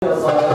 Thank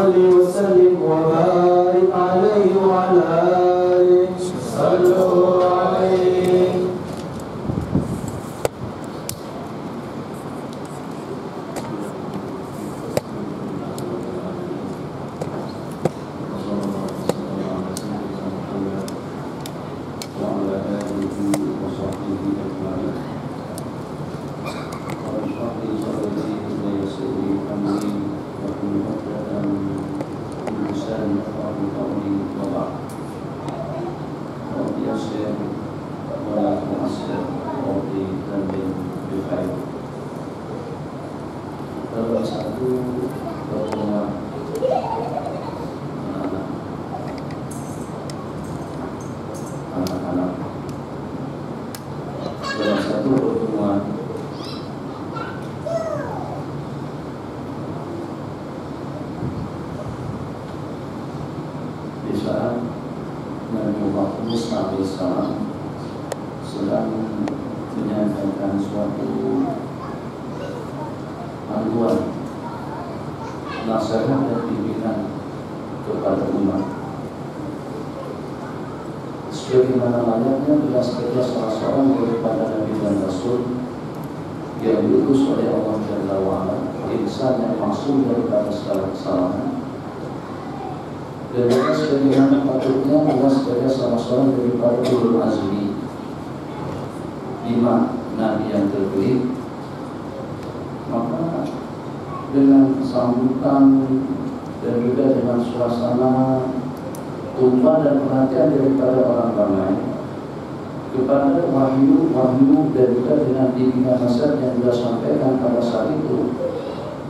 صل وسلم وبارك عليه وعلى آله صلوا عليه.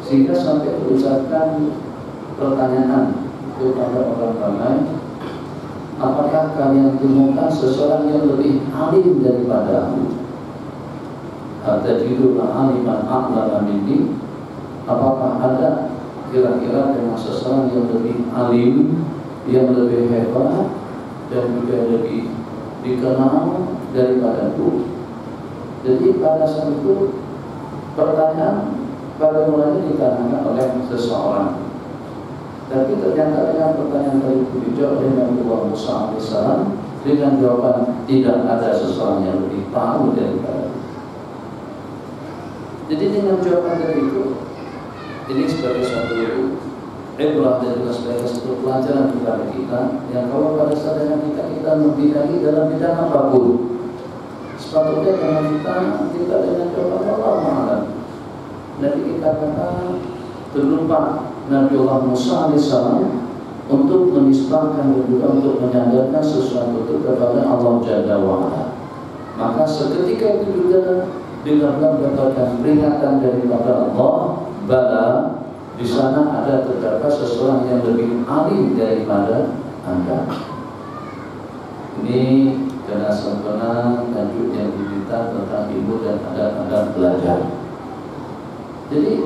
Sehingga sampai berucapkan pertanyaan kepada orang ramai, apakah kalian temukan seseorang yang lebih alim daripadamu? Atajiduka aliman a'lama minni? Apakah ada kira-kira dengan seseorang yang lebih alim, yang lebih hebat dan juga lebih dikenal daripadaku? Jadi pada saat itu pertanyaan pada mulanya ditanyakan oleh seseorang, tapi ternyata dengan pertanyaan tadi dijawab oleh Nabi Musa AS dengan jawaban tidak ada seseorang yang lebih tahu daripada. Jadi dengan jawaban dari itu, ini sebagai suatu ibrah dan juga sebagai satu pelajaran kepada kita, yang kalau pada saatnya kita membidani dalam bidang apapun, sepatutnya dengan kita dengan jawaban Allah Maha. Nabi kita kata berlupa Nabi Allah Musa AS untuk menisbahkan dan juga untuk menyandarkan sesuatu itu kepada Allah Jalla wa'ala. Maka seketika itu juga dengarlah mendapatkan peringatan daripada Allah, bala di sana ada terdapat seseorang yang lebih alim daripada Anda. Ini karena sempurna lanjut yang diminta tentang ilmu dan adab-adab belajar. Jadi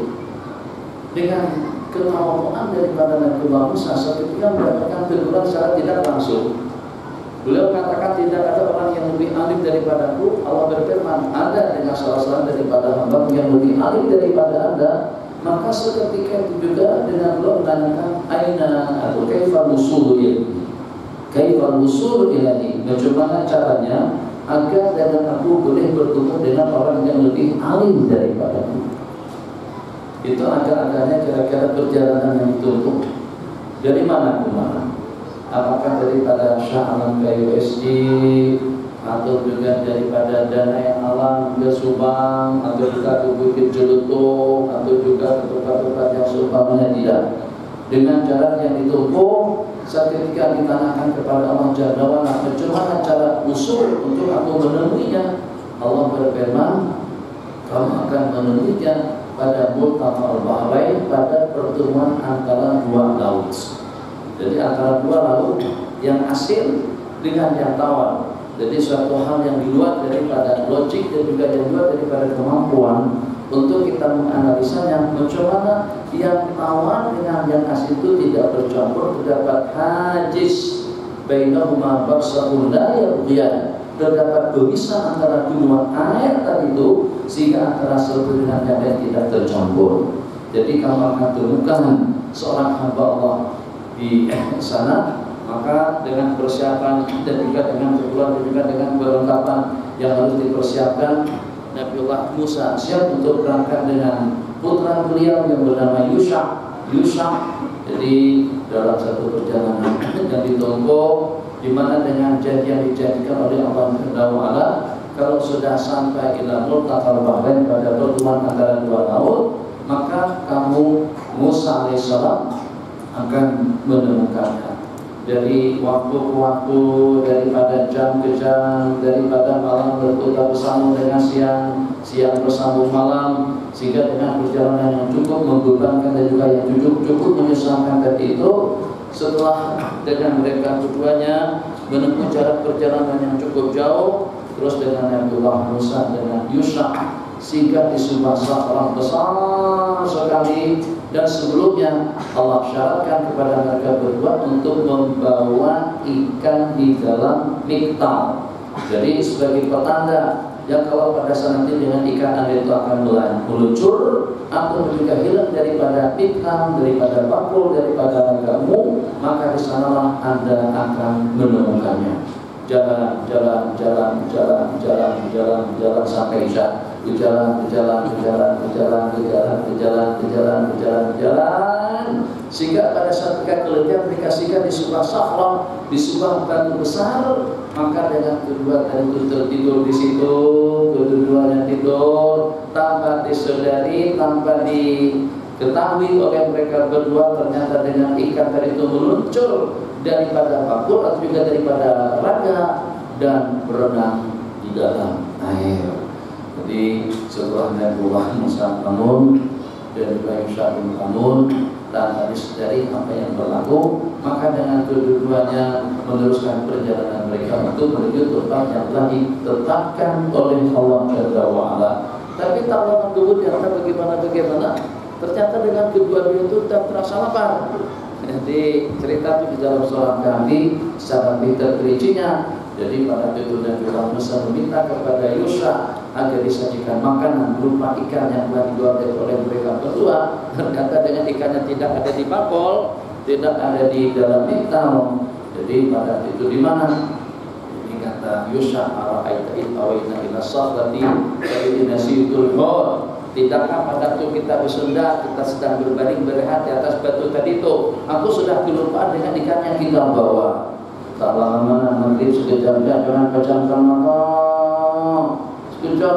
dengan kemampuan daripada Nabi Musa ketika mendapatkan teguran secara tidak langsung, beliau katakan tidak ada orang yang lebih alim daripadaku. Allah berfirman, ada dengan salah seorang daripada hamba yang lebih alim daripada Anda. Maka seketika itu juga dengan beliau menanyakan aina atau kaifal wusul ilahi, bagaimana caranya agar dengan aku boleh bertemu dengan orang yang lebih alim daripadaku. Itu agak-agaknya kira-kira perjalanan yang ditempuh dari mana ke mana? Apakah daripada Syah Alam Kayu SD, atau juga daripada Danai Alam ke Subang, atau juga ke Bukit Jelutung, atau juga ke tempat-tempat yang seumpamanya? Tidak. Dengan jalan yang ditempuh, ketika ditanyakan kepada Allah Jalla wa'ala, bagaimana cara usul untuk aku menemuinya? Allah berfirman, kamu akan menemuinya pada Multaqal Bahrain, pada pertemuan antara dua laut. Jadi antara dua laut yang asin dengan yang tawar. Jadi suatu hal yang di luar daripada logik dan juga yang luar daripada kemampuan untuk kita menganalisanya. Bagaimana yang tawar dengan yang asin itu tidak bercampur, terdapat hajiz bainahuma barzakhun la yabghiyan, terdapat pemisah antara dua air tadi itu, sehingga antara satu dengan yang lain tidak tercampur. Jadi kamu akan temukan seorang hamba Allah di sana, maka dengan persiapan dan juga dengan keperluan dan juga dengan perlengkapan yang harus dipersiapkan, Nabiullah Musa siap untuk berangkat dengan putra beliau yang bernama Yusha. Jadi dalam satu perjalanan yang ditempuh, di mana dengan janji yang dijanjikan oleh Allah Taala, kalau sudah sampai ila multaqal bahrain pada pertemuan antara dua laut, maka kamu Musa alaihissalam akan menemukannya. Dari waktu ke waktu, daripada jam ke jam, daripada malam berputar bersambung dengan siang, siang bersambung malam, sehingga dengan perjalanan yang cukup membebankan dan juga yang cukup menyusahkan tadi itu, setelah dengan mereka keduanya menempuh jarak perjalanan yang cukup jauh, terus dengan Nabiullah Musa dengan Yusha sehingga di sebuah sahabat besar sekali, dan sebelumnya Allah syaratkan kepada mereka berdua untuk membawa ikan di dalam miktal. Jadi sebagai petanda yang kalau pada saat nanti dengan ikan Anda itu akan meluncur atau juga hilang daripada miktal, daripada bakul, daripada ragamu, maka di sanalah Anda akan menemukannya. Jalan sampai Isya. Berjalan sehingga pada saat mereka keletihan dikasihkan di sebuah sakhra, di sebuah batu besar, maka dengan kedua tadi itu tertidur di situ, kedua-duanya tidur tanpa disadari, tanpa diketahui oleh mereka berdua, ternyata dengan ikan tadi itu meluncur daripada bakul atau juga daripada raga dan berenang di dalam air. Jadi setelah Nabiullah Musa bangun dan juga Yusha bangun tanpa disadari apa yang berlaku, maka dengan kedua-duanya meneruskan perjalanan mereka untuk menuju tempat yang telah ditetapkan oleh Allah Taala. Tapi tak lama kemudian bagaimana ternyata dengan kedua-duanya itu tak terasa lapar. Jadi cerita itu di dalam surah Kahfi secara detail. Jadi pada itu Nabiullah Musa meminta kepada Yusha agar disajikan makanan berupa ikan yang telah dibuat oleh mereka berdua. Ternyata dengan ikannya tidak ada di bakul, tidak ada di dalam miktal. Jadi pada itu di mana? Ini kata Yusha, "Ara'aita id awayna ila sahrati fa inna nasitul hud." Tidakkah pada itu kita bersenda, kita sedang berbaring berehat di atas batu tadi itu, aku sudah kelupaan dengan ikan yang kita bawa. Tak lama maghrib sekejap jangan pejamkan mata. Sekejap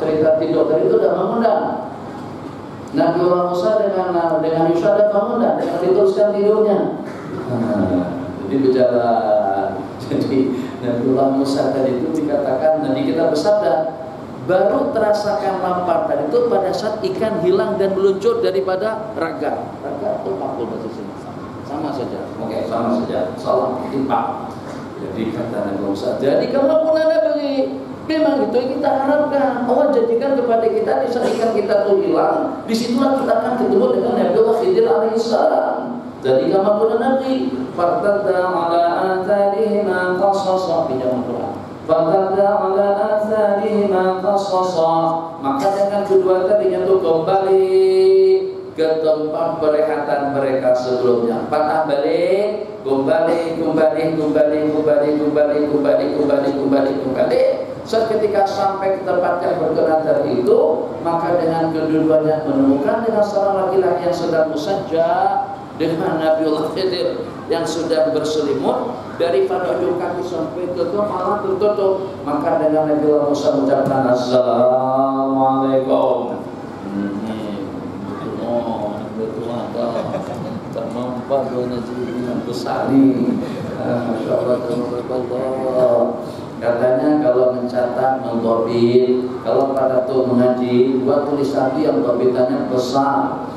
cerita tidur tadi itu dah bangun dah. Nabiullah Musa dengan Yusha dah bangun dah, dengan diteruskan tidurnya. Jadi berjalan. Jadi Nabiullah Musa tadi itu dikatakan, nanti kita bersabda, baru terasakan lapar tadi itu pada saat ikan hilang dan meluncur daripada raga. Raga itu bakul bahasa sini. Sama saja. Oke, sama saja. Salah timpa. Jadi kata Nabi Musa, jadi kalau pun ada bagi, memang itu yang kita harapkan. Allah jadikan kepada kita di saat ikan kita itu hilang, disitulah kita akan ketemu dengan Nabiullah Khidir alaihissalam. Jadi kalau pun Nabi, fartada ala atharihima qasasa, pinjam Al-Quran. Fartada ala atharihima qasasa, maka dengan kedua tadinya itu kembali ke tempat perehatan mereka sebelumnya. Patah balik, kembali. Seketika sampai ke tempat yang berkenan tadi itu, maka dengan kedua-duanya menemukan dengan seorang laki-laki yang sedang musajja dengan Nabiullah Khidir yang sudah berselimut dari pada ujung kaki sampai ke kepala tertutup. Maka dengan Nabiullah Musa mengucapkan Assalamualaikum. Tak mampu dengan besar ni. Masya Allah, katanya kalau mencatat, mentobit, kalau pada tu mengaji, buat tulisan yang tobitannya besar.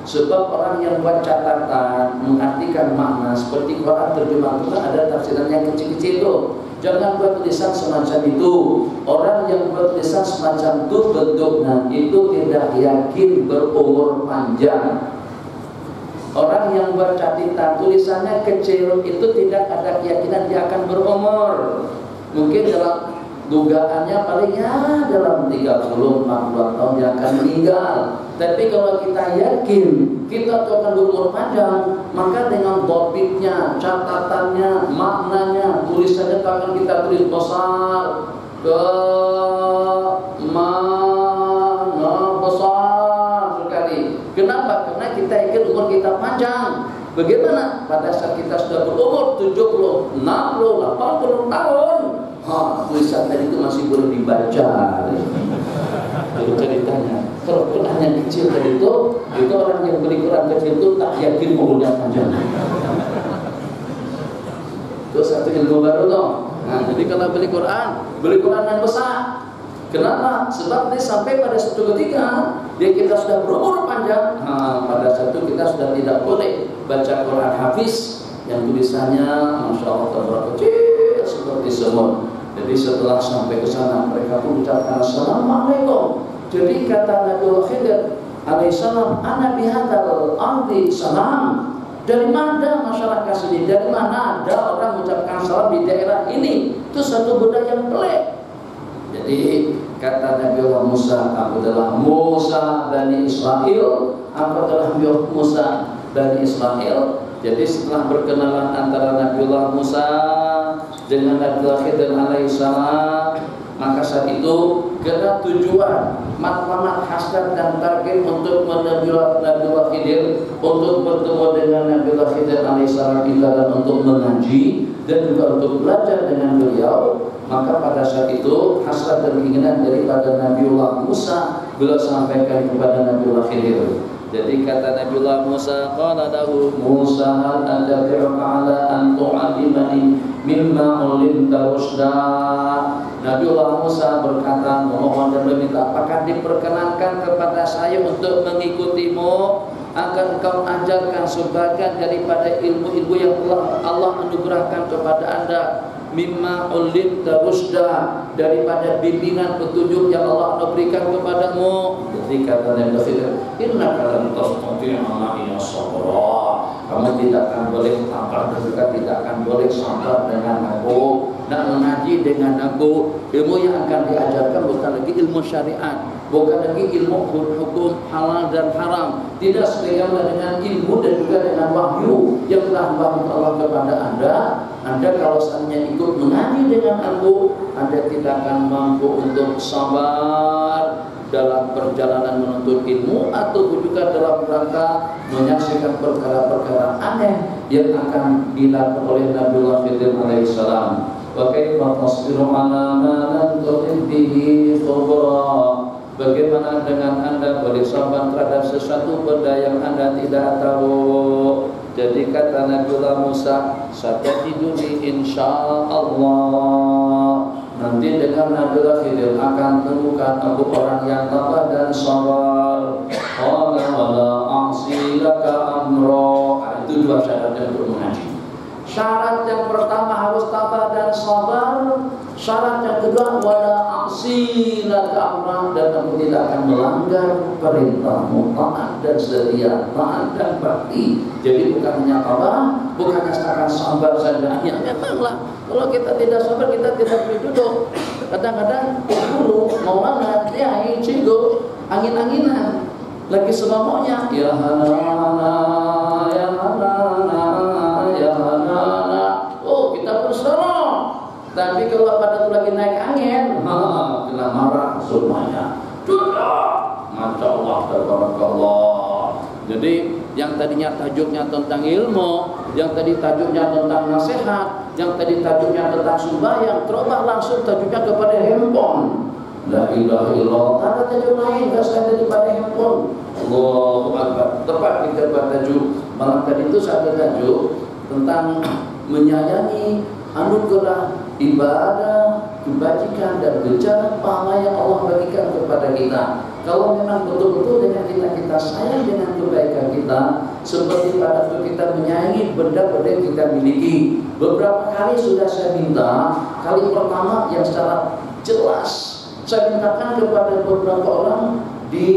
Sebab orang yang buat catatan mengartikan makna seperti Quran terjemah Quran ada tafsiran yang kecil-kecil itu. Jangan buat tulisan semacam itu. Orang yang buat tulisan semacam itu bentuknya itu tidak yakin berumur panjang. Orang yang buat catatan tulisannya kecil itu tidak ada keyakinan dia akan berumur. Mungkin dalam dugaannya paling ya dalam 30-40 tahun dia akan meninggal. Tapi kalau kita yakin kita tuh akan berumur panjang, maka dengan topiknya, catatannya, maknanya, tulisannya akan kita tulis besar ke mana besar sekali. Kenapa? Karena kita yakin umur kita panjang. Bagaimana pada saat kita sudah berumur 70, 60, 80 tahun? Tulisan tadi itu masih boleh dibaca. Itu ceritanya. Kalau Qurannya kecil tadi itu orang yang beli Quran kecil itu tak yakin umurnya panjang. Itu satu ilmu baru dong. Nah, jadi kalau beli Quran yang besar. Kenapa? Sebab dia sampai pada suatu ketika kita sudah berumur panjang. Pada saat itu kita sudah tidak boleh baca Quran hafiz yang tulisannya Masya Allah terlalu kecil seperti semut. Jadi setelah sampai ke sana mereka pun ucapkan Assalamualaikum. Jadi kata Nabi Khidir alaihissalam, ana bihadzal ardi salam. Dari mana masyarakat sini? Dari mana ada orang mengucapkan salam di daerah ini? Itu satu budaya yang pelik. Jadi kata Nabi Musa, aku adalah Musa Bani Israel. Aku adalah Musa Bani Israel. Jadi setelah berkenalan antara Nabiullah Musa dengan Nabiullah Khidir alaihissalam, maka saat itu karena tujuan matlamat hasrat dan target untuk Nabiullah Khidir untuk bertemu dengan Nabiullah Khidir alaihissalam itu adalah untuk mengaji dan juga untuk belajar dengan beliau. Maka pada saat itu hasrat dan keinginan daripada Nabiullah Musa beliau sampaikan kepada Nabiullah Khidir. Jadi kata Nabiullah Musa, qala lahu Musa hal atabi'uka ala an tu'allimani mimma ulimta rusyda. Nabiullah Musa berkata, memohon dan meminta, apakah diperkenankan kepada saya untuk mengikutimu akan kau ajarkan sebagian daripada ilmu-ilmu yang telah Allah anugerahkan kepada anda, mimma ulimta rusyda, daripada bimbingan petunjuk yang Allah berikan kepadamu. Jadi kata Nabi Khidir, innaka lan tastati'a ma'iya sabra. Kamu tidak akan boleh sabar dan juga tidak akan boleh sabar dengan aku dan mengaji dengan aku. Ilmu yang akan diajarkan bukan lagi ilmu syariat, bukan lagi ilmu hukum halal dan haram. Tidak sebagaimana dengan ilmu dan juga dengan wahyu yang telah diwahyukan Allah kepada anda. Anda kalau seandainya ikut mengaji dengan aku, anda tidak akan mampu untuk sabar dalam perjalanan menuntut ilmu atau juga dalam rangka menyaksikan perkara-perkara aneh yang akan dilakukan oleh Nabiullah Khidir alaihissalam. Wa kaifa tasbiru ala ma lam tuhit bihi khubra. Bagaimana dengan anda boleh sabar terhadap sesuatu benda yang anda tidak tahu? Jadi kata Nabiullah Musa, satajiduni insyaallah. Nanti dengan Nabiullah Khidir akan temukan aku orang yang tabah dan sabar. Qala wala a'si laka amra. Itu dua syaratnya untuk mengaji. Syarat yang pertama harus tabah dan sabar. Syarat yang kedua wala a'si laka amra, dan kamu tidak akan melanggar perintahmu, taat dan setia, taat dan bakti. Jadi bukan hanya tabah, bukan hanya sabar saja. Ya memanglah kalau kita tidak sabar kita tidak boleh duduk. Kadang-kadang guru maulana dia cikgu angin-anginan lagi semamanya, ya hanana ya hanana ya hanana. Oh kita bersama. Tapi kalau pada itu lagi naik angin, kena marah semuanya. Duduk. Masya Allah, tabarakallah. Jadi yang tadinya tajuknya tentang ilmu, yang tadi tajuknya tentang nasihat, yang tadi tajuknya tentang sembahyang, terubah langsung tajuknya kepada handphone. La ilaha illallah. Ada tajuk lain enggak sekali daripada handphone. Allahu Akbar. Tepat kita buat tajuk. Malam tadi itu satu tajuk tentang menyayangi anugerah ibadah, kebajikan dan bencana pahala yang Allah berikan kepada kita. Kalau memang betul-betul dengan kita sayang dengan kebaikan kita, seperti pada waktu kita menyayangi benda-benda yang kita miliki. Beberapa kali sudah saya minta, kali pertama yang secara jelas saya mintakan kepada beberapa orang di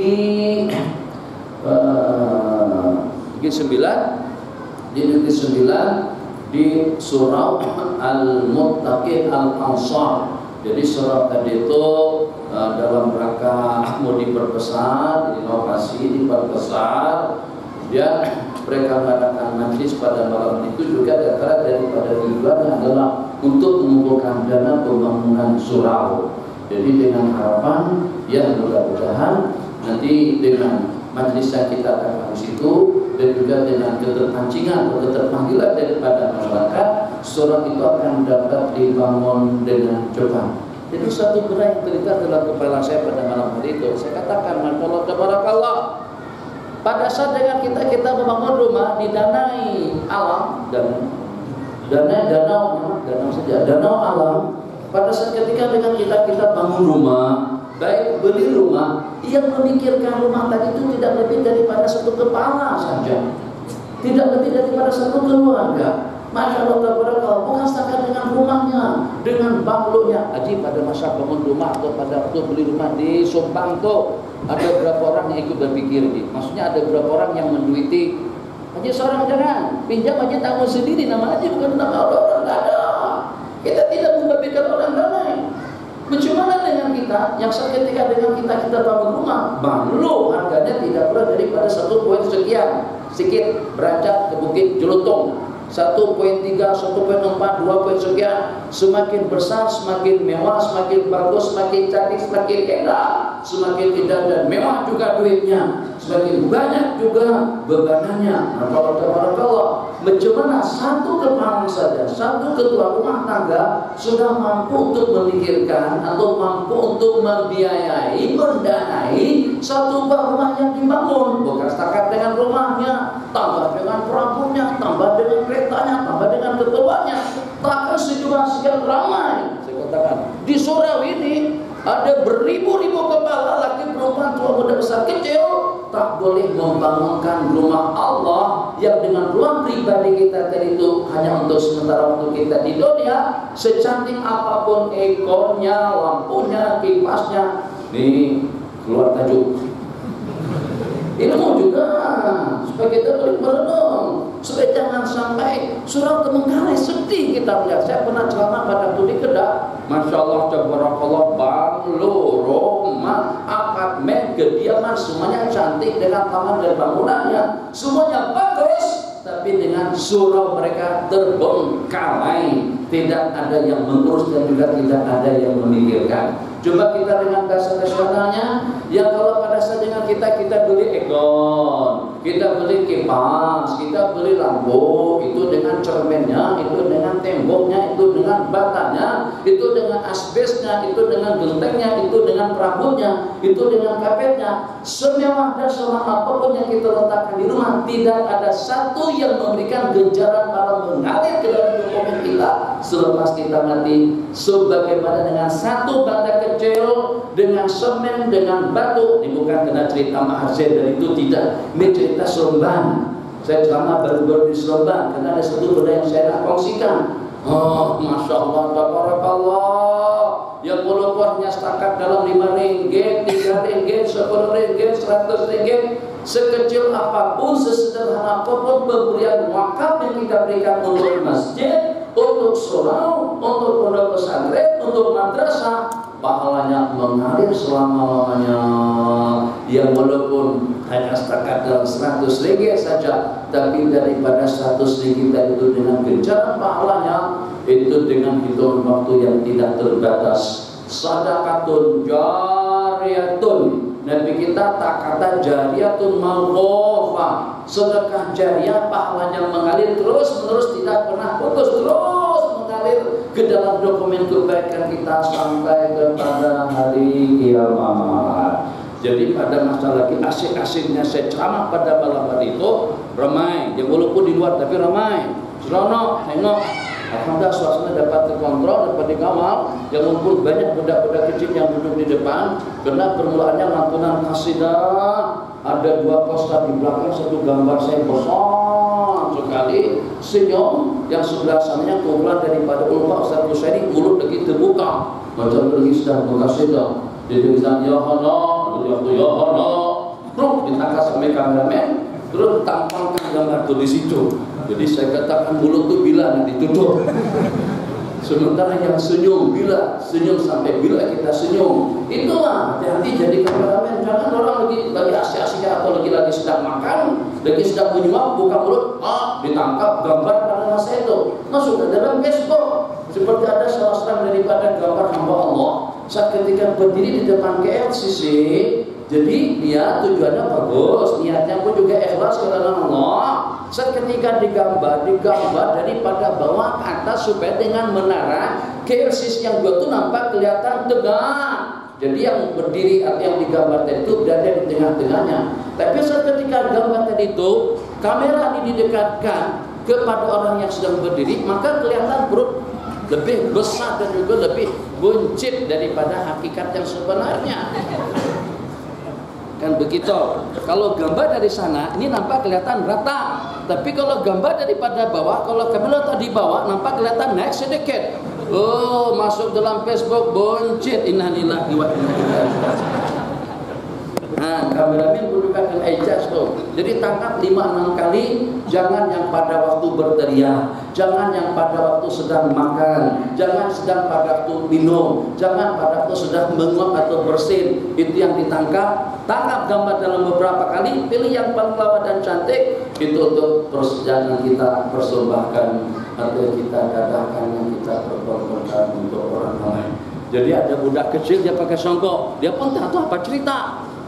Negeri Sembilan di Surau Al-Muttaqin Al-Ansar. Jadi surat tadi itu dalam rangka mau diperbesar, inovasi, diperbesar, dan mereka mengadakan majlis pada malam itu juga antara daripada tujuannya adalah untuk mengumpulkan dana pembangunan surau. Jadi dengan harapan ya mudah-mudahan nanti dengan majlis yang kita akan di situ dan juga dengan keterpancingan atau keterpanggilan daripada masyarakat, surau itu akan dapat dibangun dengan cepat. Jadi satu benda yang terlintas dalam kepala saya pada malam hari itu, saya katakan, masya tabarakallah, pada saat dengan kita membangun rumah didanai alam dan danau alam. Pada saat ketika dengan kita bangun rumah, baik beli rumah, yang memikirkan rumah tadi itu tidak lebih daripada satu kepala saja, tidak lebih daripada satu keluarga. Masya Allah, bukan setakat dengan rumahnya, dengan banglonya. Haji pada masa bangun rumah atau pada waktu beli rumah di Subang tuh ada berapa orang yang ikut berpikir nih? Maksudnya ada berapa orang yang menduiti? Haji seorang jangan pinjam aja tanggung sendiri, nama aja bukan nama orang, tidak ada. Kita tidak membabitkan orang lain. Bagaimana dengan kita yang ketika dengan kita bangun rumah, banglo harganya tidak kurang daripada 1 poin sekian, sedikit beranjak ke Bukit Jelutong. 1.3, 1.4, 2 poin sekian. Semakin besar, semakin mewah, semakin bagus, semakin cantik, semakin indah, semakin indah dan mewah juga duitnya, semakin banyak juga bebanannya. Barakallah. Bagaimana satu kepala saja, satu ketua rumah tangga sudah mampu untuk memikirkan atau mampu untuk membiayai, mendanai satu buah rumah yang dibangun, bukan setakat dengan rumahnya, tambah dengan perabotnya, tambah dengan keretanya, tambah dengan ketuanya, bahkan sejumlah sekian ramai. Saya katakan di surau ini ada beribu-ribu kepala laki perempuan, tua muda besar kecil, tak boleh membangunkan rumah Allah yang dengan ruang pribadi kita tadi itu hanya untuk sementara waktu kita di dunia. Secantik apapun ekornya, lampunya, kipasnya, nih keluar tajuk ilmu juga supaya kita boleh merenung, supaya jangan sampai surau Temenggale sedih kita melihat. Saya pernah ceramah pada waktu di Kedah, masya Allah, tabarakallah, banglo, rumah, apartemen, kediaman, semuanya cantik dengan taman dan bangunannya, semuanya bagus. Tapi dengan surau mereka terbengkalai, tidak ada yang mengurus dan juga tidak ada yang memikirkan. Coba kita dengan bahasa nasionalnya, yang kalau pada saat dengan kita beli ekon, kita beli kipas, kita beli lampu, itu dengan cermennya, itu dengan temboknya, itu dengan batanya, itu dengan asbesnya, itu dengan gentengnya, itu dengan perabotnya, itu dengan kapetnya, semewah dan semahal apapun yang kita letakkan di rumah, tidak ada satu yang memberikan genjaran para mengalir ke dalam dokumen kita selepas kita mati. Sebagaimana dengan satu bata kecil dengan semen, dengan batu. Ini bukan kena cerita Mahasen dan itu tidak. Ini cerita Seremban. Saya ceramah baru-baru di Seremban karena ada satu benda yang saya nak kongsikan. Oh, masya Allah, tabarakallah. Yang walaupun setakat dalam 5 ringgit, 3 ringgit, 10 ringgit, 100 ringgit, sekecil apapun, sesederhana apapun pemberian wakaf yang kita berikan untuk masjid, untuk surau, untuk pondok pesantren, untuk madrasah, pahalanya mengalir selama-lamanya. Yang walaupun hanya setakat dalam 100 ringgit saja, tapi daripada 100 ringgit itu dengan gencaran pahalanya, itu dengan hitungan waktu yang tidak terbatas. Sadaqatun jariyatun, Nabi kita tak kata jariyatun mawqufah, sedekah jariyah pahalanya mengalir terus menerus, tidak pernah putus, terus mengalir ke dalam dokumen kebaikan kita sampai kepada hari kiamat. Jadi pada masa lagi asik-asiknya saya ceramah pada malam hari itu, ramai, ya walaupun di luar tapi ramai, seronok, tengok. Alhamdulillah suasana dapat terkontrol, dapat dikawal. Yang mumpul banyak budak-budak kecil yang duduk di depan. Karena permulaannya lantunan qasidah. Ada 2 poster di belakang, satu gambar saya besar sekali, senyum. Yang sebelah sananya kumpulan daripada ulama Ustaz Husaini, mulut lagi terbuka. Macam lagi sedang berqasidah. Dia bilang ya Allah, ya Allah. Terus ditangkap sama kameramen, terus tampilkan gambar itu di situ. Jadi saya katakan mulut itu bila ditutup. Sementara yang senyum, bila senyum sampai bila kita senyum, itulah hati-hati jadi kameramen. Jangan orang lagi asik-asik atau lagi sedang makan, lagi sedang menyuap, buka mulut, ditangkap gambar pada masa itu, masuk ke dalam Facebook. Seperti ada salah seorang daripada gambar hamba Allah saat ketika berdiri di depan KLCC. Jadi dia tujuannya bagus, niatnya pun juga ikhlas karena Allah. Saat ketika digambar daripada bawah ke atas supaya dengan menara KLCC yang dua itu nampak kelihatan tegak. Jadi yang berdiri atau yang digambar tadi itu berada di tengah-tengahnya. Tapi saat ketika gambar tadi itu kamera ini didekatkan kepada orang yang sedang berdiri, maka kelihatan perut lebih besar dan juga lebih buncit daripada hakikat yang sebenarnya. Kan begitu. Kalau gambar dari sana ini nampak kelihatan rata, tapi kalau gambar daripada bawah, kalau kamera tadi bawah nampak kelihatan naik sedikit. Oh, masuk dalam Facebook buncit. Innalillahi wa inna ilaihi raji'un. Nah, kameramen pun juga kena adjust tuh. Jadi tangkap 5-6 kali. Jangan yang pada waktu berteriak, jangan yang pada waktu sedang makan, jangan sedang pada waktu minum, jangan pada waktu sedang menguap atau bersin. Itu yang ditangkap. Tangkap gambar dalam beberapa kali, pilih yang paling lawa dan cantik. Itu untuk perjalanan kita persembahkan atau kita dadahkan, yang kita perkorbankan untuk orang lain. Jadi ada budak kecil dia pakai songkok, dia pun tak tahu apa cerita.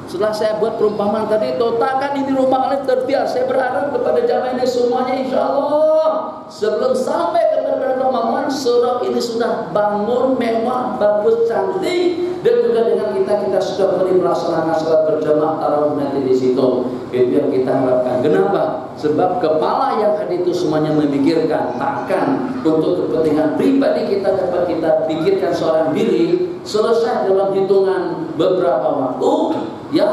Setelah saya buat perumpamaan tadi, takkan ini rumah alif terbiar. Saya berharap kepada jamaah ini semuanya, insya Allah sebelum sampai ke bulan Ramadan, surau ini sudah bangun, mewah, bagus, cantik, dan juga dengan kita sudah boleh melaksanakan salat berjamaah tarawih nanti di situ. Itu yang kita harapkan. Kenapa? Sebab kepala yang hadir itu semuanya memikirkan, takkan untuk kepentingan pribadi kita dapat kita pikirkan seorang diri selesai dalam hitungan beberapa waktu. Ya,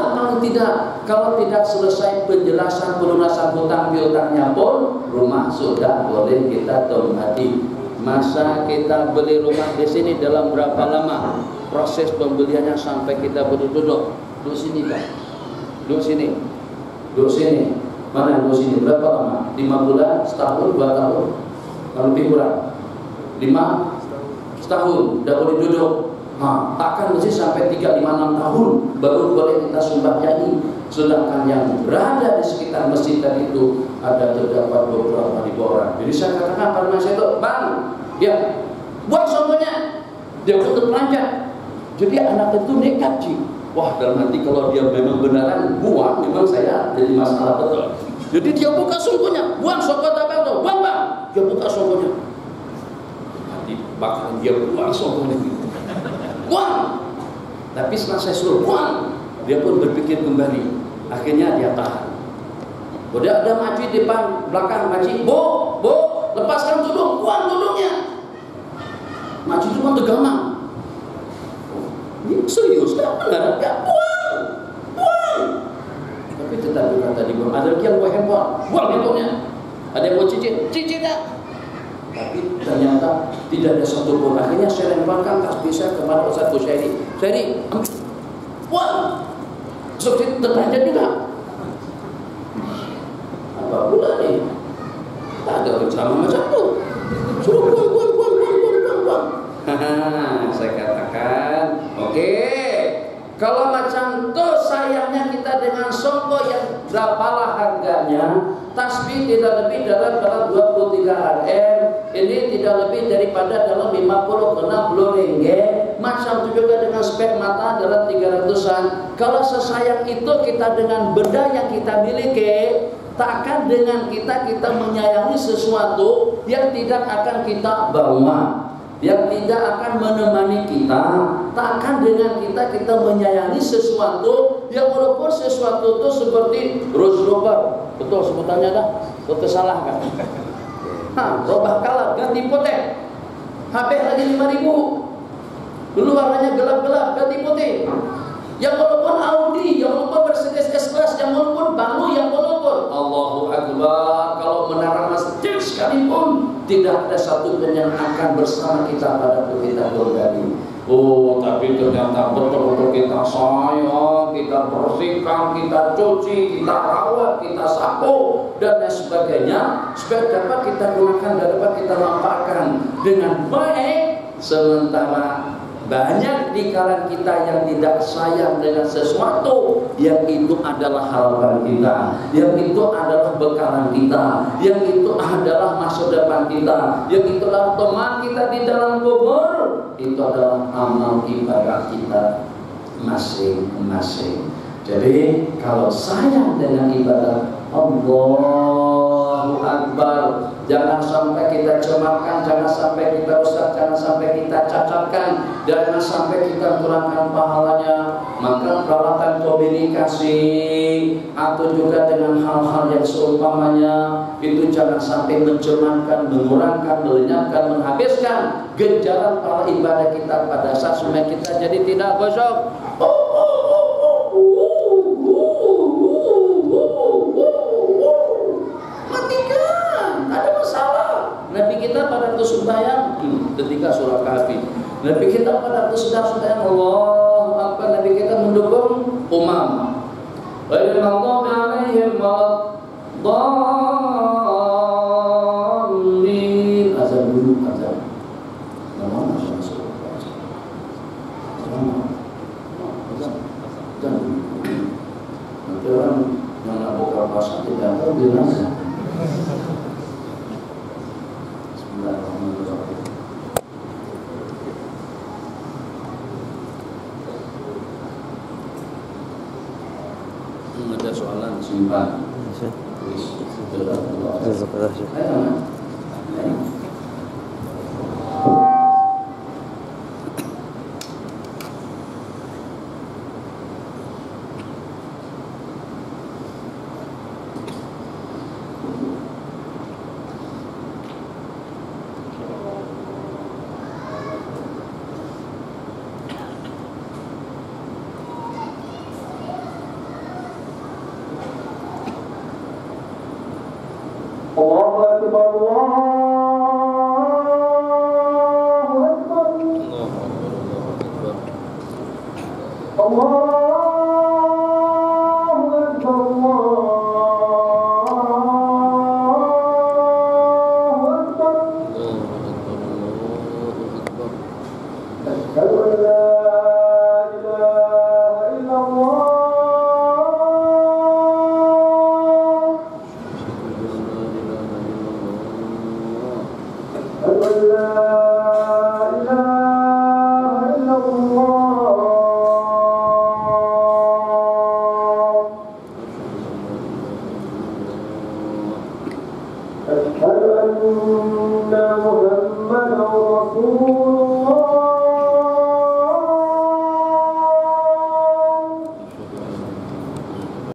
kalau tidak selesai penjelasan pelunasan hutang piutangnya pun, rumah sudah boleh kita tempati. Masa kita beli rumah di sini dalam berapa lama? Proses pembeliannya sampai kita berduduk. Duduk sini kan? Duduk sini. Duduk sini. Mana duduk sini? Berapa lama? 5 bulan, setahun, 2 tahun? Lebih kurang. 5 setahun, udah boleh duduk. Nah, takkan mesti sampai 3, 5, 6 tahun baru boleh kita sembahyani. Sedangkan yang berada di sekitar masjid tadi itu ada terdapat beberapa ribu orang. Jadi saya katakan pada masa itu, Bang, ya, buat sombongnya. Dia pun terpelanjat. Jadi anak itu nekat sih. Wah, dalam hati kalau dia memang benaran buang, memang saya jadi masalah betul. Jadi dia buka songkonya, buang songkot apa itu? Buang, Bang. Dia buka songkonya. Nanti bakalan dia buang songkonya. Buang. Tapi setelah saya suruh buang, dia pun berpikir kembali. Akhirnya dia tahan. Udah ada makcik depan belakang, makcik, Bu, lepaskan tudung, buang tudungnya. Makcik cuma tergamang. Ini serius kan? Benar ya? Buang. Tapi tetap kata di buang. Ada lagi yang bawa handphone, buang handphonenya. Ada yang bawa cicit ya. Tapi ternyata tidak ada satu pun. Akhirnya saya lemparkan tasbih saya kepada Ustaz Busairi. Busairi, wah, seperti terpelanjat juga. Apa pula nih? Tak ada rencana macam tu. Suruh buang. Saya katakan, oke. Kalau macam tu sayangnya kita dengan songko yang berapalah harganya. Tasbih tidak lebih dalam 23 RM. Ini tidak lebih daripada dalam 50 ke 60 ringgit. Macam itu juga dengan spek mata dalam 300-an. Kalau sesayang itu kita dengan benda yang kita miliki, takkan dengan kita menyayangi sesuatu yang tidak akan kita bawa, yang tidak akan menemani kita. Takkan dengan kita menyayangi sesuatu yang walaupun sesuatu itu seperti Range Rover, betul sebutannya dah, betul salah kan? Robah kalah, ganti putih, HP lagi 5.000, dulu warnanya gelap-gelap, ganti putih. Yang walaupun Audi, yang walaupun Mercedes S-Class, yang walaupun Banglu, yang walaupun Allahu Akbar, kalau menara masjid sekalipun tidak ada satu pun yang akan bersama kita pada kita berbagi. Oh, tapi ternyata betul-betul kita sayang, kita bersihkan, kita cuci, kita rawat, kita sapu, dan lain sebagainya, supaya dapat kita gunakan dan dapat kita manfaatkan dengan baik. Sementara banyak di kalangan kita yang tidak sayang dengan sesuatu yang itu adalah harapan kita, yang itu adalah bekalan kita, yang itu adalah masa depan kita, yang itulah teman kita di dalam kubur. Itu adalah amal ibadah kita masing-masing. Jadi kalau sayang dengan ibadah, Allahu Akbar, jangan sampai kita cemarkan, jangan sampai kita rusak, jangan sampai kita cacatkan, jangan sampai kita kurangkan pahalanya. Maka peralatan komunikasi atau juga dengan hal-hal yang seumpamanya itu jangan sampai mencemarkan, mengurangkan, melenyapkan, menghabiskan ganjaran para ibadah kita pada saat semua kita jadi tidak gosok. Matikan, ada masalah. Nabi kita pada waktu sembahyang ketika surah Kahfi, Nabi kita pada waktu sedang sembahyang Allahu Akbar, Nabi kita mendukung umam. Ghairil maghdubi 'alaihim waladdallin. Azan dulu, azan. Nama azan surah. Azan dulu. Nanti orang yang nak buka puasa tidak tahu dia azan. Bismillahirrahmanirrahim. Ada soalan simpan. Allahu Akbar, Allahu Akbar, Allahu Akbar, Allahu Akbar. Asyhadu an la ilaha illallah. أشهد أن محمدا رسول الله.